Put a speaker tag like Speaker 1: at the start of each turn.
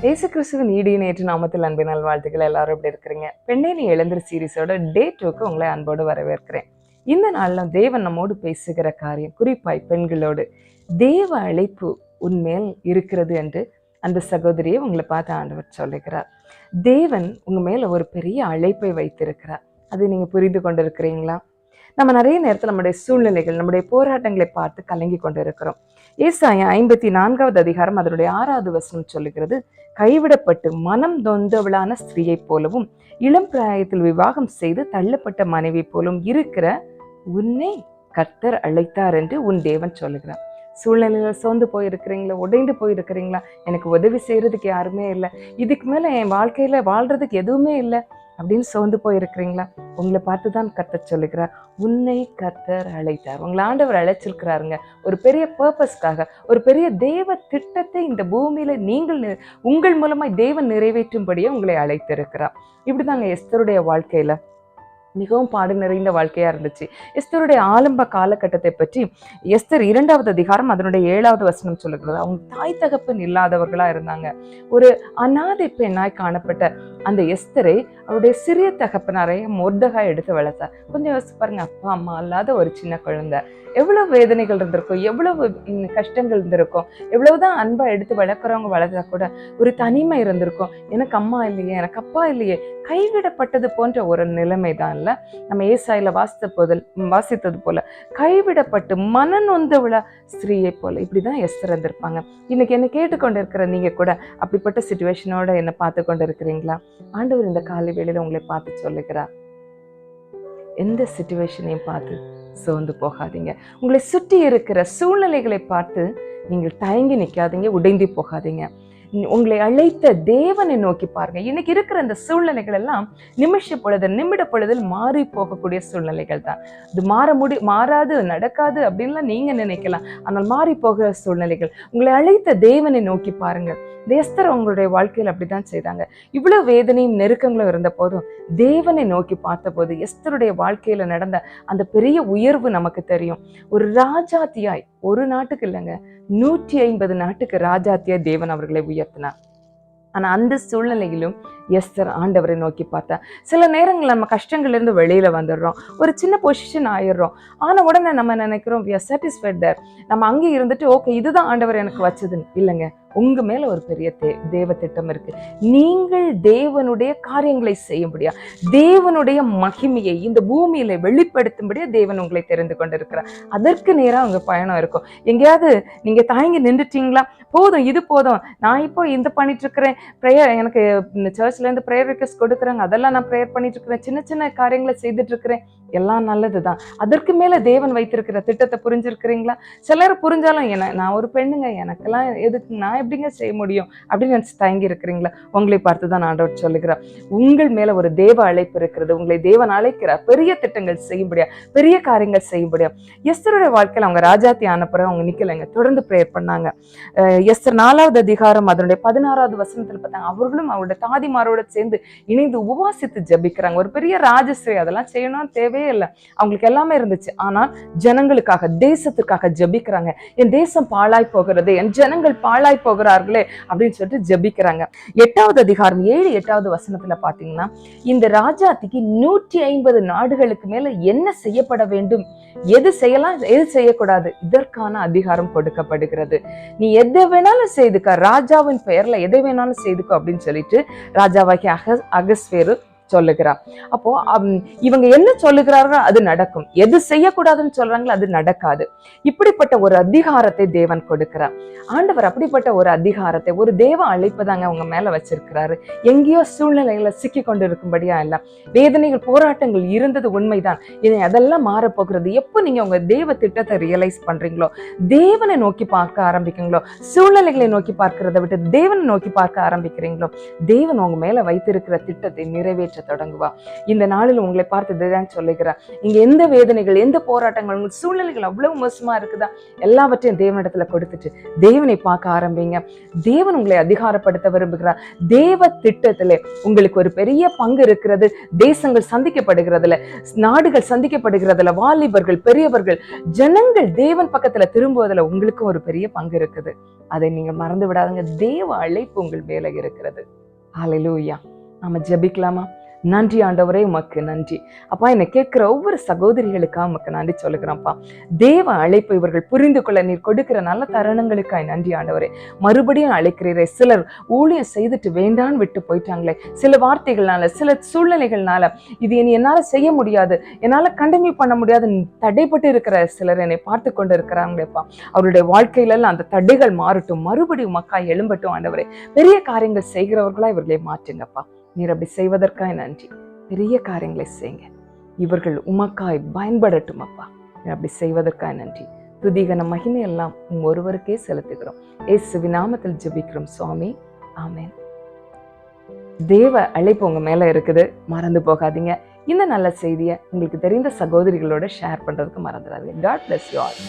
Speaker 1: இயேசு கிறிஸ்துவின் ஈடு நேற்று நாமத்தில் அன்பினால் வாழ்த்துக்கள். எல்லாரும் எப்படி இருக்கிறீங்க? பெண்ணே நீ எழுந்திரு சீரிஸோட டே 2க்கு உங்களை அன்போடு வரவேற்கிறேன். இந்த நாள்ல தேவன் நம்மோடு பேசுகிற காரியம் குறிப்பாய் பெண்களோடு தேவ அழைப்பு உன்மேல் இருக்கிறது என்று அந்த சகோதரியை உங்களை பார்த்து ஆண்டவர் சொல்லுகிறார். தேவன் உங்க மேல ஒரு பெரிய அழைப்பை வைத்திருக்கிறார். அதை நீங்க புரிந்து கொண்டிருக்கிறீங்களா? நம்ம நிறைய நேரத்தில் நம்முடைய சூழ்நிலைகள், நம்முடைய போராட்டங்களை பார்த்து கலங்கி கொண்டு இருக்கிறோம். ஏசாயா 54வது அதிகாரம் அதனுடைய 6வது வசனம் சொல்லுகிறது, கைவிடப்பட்டு மனம் நொந்தவளான ஸ்திரீயை போலவும் இளம் பிராயத்தில் விவாகம் செய்து தள்ளப்பட்ட மனைவி போலும் இருக்கிற உன்னை கர்த்தர் அழைத்தார் என்று உன் தேவன் சொல்லுகிறார். சூழ்நிலையில சோர்ந்து போயிருக்கிறீங்களா? உடைந்து போயிருக்கிறீங்களா? எனக்கு உதவி செய்யறதுக்கு யாருமே இல்லை, இதுக்கு மேல என் வாழ்க்கையில வாழ்றதுக்கு எதுவுமே இல்லை அப்படின்னு சோர்ந்து போயிருக்கிறீங்களா? உங்களை பார்த்துதான் கர்த்தர் சொல்லுகிறார், உன்னை கர்த்தர் அழைத்தார். உங்களை ஆண்டவர் அழைச்சிருக்கிறாருங்க ஒரு பெரிய பர்பஸ்க்காக, ஒரு பெரிய தேவ திட்டத்தை இந்த பூமியில நீங்கள் உங்கள் மூலமாய் தேவன் நிறைவேற்றும்படியே உங்களை அழைத்திருக்கிறார். இப்படிதாங்க எஸ்தருடைய வாழ்க்கையில மிகவும் பாடு நிறைந்த வாழ்க்கையா இருந்துச்சு. எஸ்தருடைய ஆரம்ப காலகட்டத்தை பற்றி எஸ்தர் 2வது அதிகாரம் அதனுடைய 7வது வசனம் சொல்லுகிறது. அவங்க தாய் தகப்பன் இல்லாதவர்களா இருந்தாங்க. ஒரு அநாதை பெண்ணாய் காணப்பட்ட அந்த எஸ்தரை அவருடைய சிறிய தகப்பனாரை மொர்தகா எடுத்து வளர்த்தார். கொஞ்சம் யோசிச்சு பாருங்க, அப்பா அம்மா இல்லாத ஒரு சின்ன குழந்தை, எவ்வளவு வேதனைகள் இருந்திருக்கும், எவ்வளவு கஷ்டங்கள் இருந்திருக்கும், எவ்வளவுதான் அன்பா எடுத்து வளர்க்குறவங்க வளர்த்தா கூட ஒரு தனிமை இருந்திருக்கும். எனக்கு அம்மா இல்லையே, எனக்கு அப்பா இல்லையே, கைவிடப்பட்டது போன்ற ஒரு நிலைமை தான் இல்ல நம்ம ஏசாயில வாசித்தது போல கைவிடப்பட்டு மன நொந்தவள ஸ்திரீயை போல இப்படிதான் எஸ்தர் இருந்திருப்பாங்க. இன்னைக்கு என்ன கேட்டுக்கொண்டு இருக்கிற நீங்க கூட அப்படிப்பட்ட சிச்சுவேஷனோட என்ன பார்த்து கொண்டு இருக்கிறீங்களா? ஆண்டவர் இந்த காலை வேளையில உங்களை பார்த்து சொல்லுகிறார், எந்த சிச்சுவேஷனையும் பார்த்து சோர்ந்து போகாதீங்க. உங்களை சுற்றி இருக்கிற சூழ்நிலைகளை பார்த்து நீங்கள் தயங்கி நிற்காதீங்க, உடைந்து போகாதீங்க. உங்களை அழைத்த தேவனை நோக்கி பாருங்க. இன்னைக்கு இருக்கிற அந்த சூழ்நிலைகள் எல்லாம் நிமிட பொழுதில் மாறி போகக்கூடிய சூழ்நிலைகள் தான். இது மாறாது, நடக்காது அப்படின்லாம் நீங்க நினைக்கலாம். ஆனால் மாறி போகிற சூழ்நிலைகள். உங்களை அழைத்த தேவனை நோக்கி பாருங்க. எஸ்தர் உங்களுடைய வாழ்க்கையில் அப்படிதான் செய்தாங்க. இவ்வளவு வேதனையும் நெருக்கங்களும் இருந்த போதும் தேவனை நோக்கி பார்த்த போது எஸ்தருடைய வாழ்க்கையில நடந்த அந்த பெரிய உயர்வு நமக்கு தெரியும். ஒரு ராஜாத்தியாய், ஒரு நாட்டுக்கு இல்லைங்க, 150 நாட்டுக்கு ராஜாத்தியாய் தேவன் அவர்களை உயர்த்தினார். ஆனா அந்த சூழ்நிலையிலும் எஸ்தர் ஆண்டவரை நோக்கி பார்த்தா. சில நேரங்கள் நம்ம கஷ்டங்கள்ல இருந்து வெளியில வந்துடுறோம், ஒரு சின்ன பொசிஷன் ஆயிடுறோம். ஆனா உடனே நம்ம நினைக்கிறோம் we are satisfied there. நம்ம அங்கே இருந்துட்டு ஓகே இதுதான் ஆண்டவர் எனக்கு வச்சதுன்னு இல்லைங்க. உங்க மேல ஒரு பெரிய தேவ திட்டம் இருக்கு. நீங்கள் தேவனுடைய காரியங்களை செய்யும்படியா, தேவனுடைய மகிமையை இந்த பூமியில வெளிப்படுத்தும்படியா தேவன் உங்களை தெரிந்து கொண்டிருக்கிறார். அதற்கு நேரா உங்க பயணம் இருக்கும். எங்கேயாவது நீங்க தயங்கி நின்றுட்டீங்களா? போதும், இது போதும், நான் இப்போ இந்த பண்ணிட்டு இருக்கிறேன், ப்ரேயர் எனக்கு சர்ச்ல இருந்து ப்ரேயர் ரிக்வெஸ்ட் கொடுக்குறாங்க, அதெல்லாம் நான் ப்ரேயர் பண்ணிட்டு இருக்கிறேன், சின்ன சின்ன காரியங்களை செய்துட்டு இருக்கிறேன், எல்லாம் நல்லதுதான். அதற்கு மேல தேவன் வைத்திருக்கிற திட்டத்தை புரிஞ்சிருக்கிறீங்களா? சிலர் புரிஞ்சாலும் நான் ஒரு பெண்ணுங்க, எனக்கெல்லாம் எதுக்கு, நான் எப்படிங்க செய்ய முடியும் அப்படின்னு நினைச்சு தயங்கி இருக்கிறீங்களா? உங்களை பார்த்துதான் ஆண்டவர் சொல்லுகிறார், உங்கள் மேல ஒரு தேவ அழைப்பு இருக்கிறது. உங்களை தேவன் அழைக்கிறார் பெரிய திட்டங்கள் செய்யும்படியா, பெரிய காரியங்கள் செய்யும்படியா. எஸ்தருடைய வாழ்க்கையில் அவங்க ராஜாத்தி ஆனப்புறம் அவங்க நிக்கலைங்க, தொடர்ந்து ப்ரேயர் பண்ணாங்க. எஸ்தர் 4வது அதிகாரம் அதனுடைய 16வது வசனத்துல பார்த்தாங்க, அவர்களும் அவருடைய தாதிமாரோட சேர்ந்து இணைந்து உபவாசித்து ஜபிக்கிறாங்க. ஒரு பெரிய ராஜஸ்ரீ, அதெல்லாம் செய்யணும் தேவையே இல்லை, அவங்களுக்கு எல்லாமே இருந்துச்சு. ஆனால் ஜனங்களுக்காக, தேசத்துக்காக ஜபிக்கிறாங்க. என் தேசம் பாழாய் போகிறது, என் ஜனங்கள் பாழாய் போகிறார்களே அப்படின்னு சொல்லிட்டு ஜபிக்கிறாங்க. 8வது அதிகாரம் 7-8வது வசனத்துல பாத்தீங்கன்னா, இந்த ராஜாத்திக்கு 150 நாடுகளுக்கு மேல என்ன செய்யப்பட வேண்டும், எது செய்யலாம், எது செய்யக்கூடாது, இதற்கான அதிகாரம் கொடுக்கப்படுகிறது. நீ எதை வேணாலும் செய்துக்க, ராஜாவின் பெயர்ல எதை வேணாலும் செய்துக்கோ அப்படின்னு சொல்லிட்டு ராஜாவாகிய அகஸ்வேரு சொல்லுகிறார். அப்போ இவங்க என்ன சொல்லுகிறார்களோ அது நடக்கும், எது செய்யக்கூடாதுன்னு சொல்றாங்களோ அது நடக்காது. இப்படிப்பட்ட ஒரு அதிகாரத்தை தேவன் கொடுக்கிறார். ஆண்டவர் அப்படிப்பட்ட ஒரு அதிகாரத்தை, ஒரு தேவ அழைப்பதாங்க அவங்க மேல வச்சிருக்கிறாரு. எங்கேயோ சூழ்நிலைகளை சிக்கி கொண்டு இருக்கும்படியா இல்ல, வேதனைகள் போராட்டங்கள் இருந்தது உண்மைதான், இனி அதெல்லாம் மாறப்போகிறது. எப்போ நீங்க உங்க தேவ திட்டத்தை ரியலைஸ் பண்றீங்களோ, தேவனை நோக்கி பார்க்க ஆரம்பிக்கிறீங்களோ, சூழ்நிலைகளை நோக்கி பார்க்கிறத விட்டு தேவனை நோக்கி பார்க்க ஆரம்பிக்கிறீங்களோ, தேவன் உங்க மேல வைத்திருக்கிற திட்டத்தை நிறைவேற்ற மாற்ற தொடங்குவா. இந்த நாளில் உங்களை பார்த்து இதுதான் சொல்லுகிறேன், இங்க எந்த வேதனைகள், எந்த போராட்டங்கள், உங்கள் சூழ்நிலைகள் அவ்வளவு மோசமா இருக்குதா, எல்லாவற்றையும் தேவனிடத்துல கொடுத்துட்டு தேவனை பார்க்க ஆரம்பிங்க. தேவன் உங்களை அதிகாரப்படுத்த விரும்புகிறார். தேவ திட்டத்திலே உங்களுக்கு ஒரு பெரிய பங்கு இருக்கிறது. தேசங்கள் சந்திக்கப்படுகிறதுல, நாடுகள் சந்திக்கப்படுகிறதுல, வாலிபர்கள், பெரியவர்கள், ஜனங்கள் தேவன் பக்கத்துல திரும்புவதில் உங்களுக்கும் ஒரு பெரிய பங்கு இருக்குது. அதை நீங்க மறந்து விடாதுங்க. தேவ அழைப்பு உங்கள் மேல இருக்கிறது. ஹல்லேலூயா. நாம ஜெபிக்கலாமா? நன்றி ஆண்டவரே, உமக்கு நன்றி அப்பா. என்னை கேட்கிற ஒவ்வொரு சகோதரிகளுக்காக உமக்கு நன்றி சொல்லுகிறேன்ப்பா. தேவ அழைப்பை இவர்கள் புரிந்து கொள்ள நீர் கொடுக்கிற நல்ல தருணங்களுக்காய் நன்றி ஆண்டவரே. மறுபடியும் அழைக்கிறீரே. சிலர் ஊழியம் செய்துட்டு வேண்டான்னு விட்டு போயிட்டாங்களே, சில வார்த்தைகள்னால, சில சூழ்நிலைகள்னால, இது என்னால செய்ய முடியாது, என்னால கண்டினியூ பண்ண முடியாது தடைப்பட்டு இருக்கிற சிலர் என்னை பார்த்து கொண்டு இருக்கிறாங்களேப்பா. அவருடைய வாழ்க்கையில அந்த தடைகள் மாறட்டும், மறுபடியும் உமக்காய் எழும்பட்டும் ஆண்டவரே. பெரிய காரியங்கள் செய்கிறவர்களா இவர்களை மாற்றுங்கப்பா. நீர் அப்படி செய்வதற்காய் நன்றி. பெரிய காரியங்களை செய்யுங்க, இவர்கள் உமக்காய் பயன்படட்டும் அப்பா. நீர் அப்படி செய்வதற்காய் நன்றி. துதிகன மகிமை எல்லாம் ஒருவருக்கே செலுத்துகிறோம். இயேசுவின் நாமத்தில் ஜெபிக்கிறோம் சுவாமி, ஆமென். தேவ அழைப்பு உங்க மேல இருக்குது, மறந்து போகாதீங்க. இந்த நல்ல செய்தியை உங்களுக்கு தெரிந்த சகோதரிகளோட ஷேர் பண்றதுக்கு மறந்துடாதீங்க. God bless you all.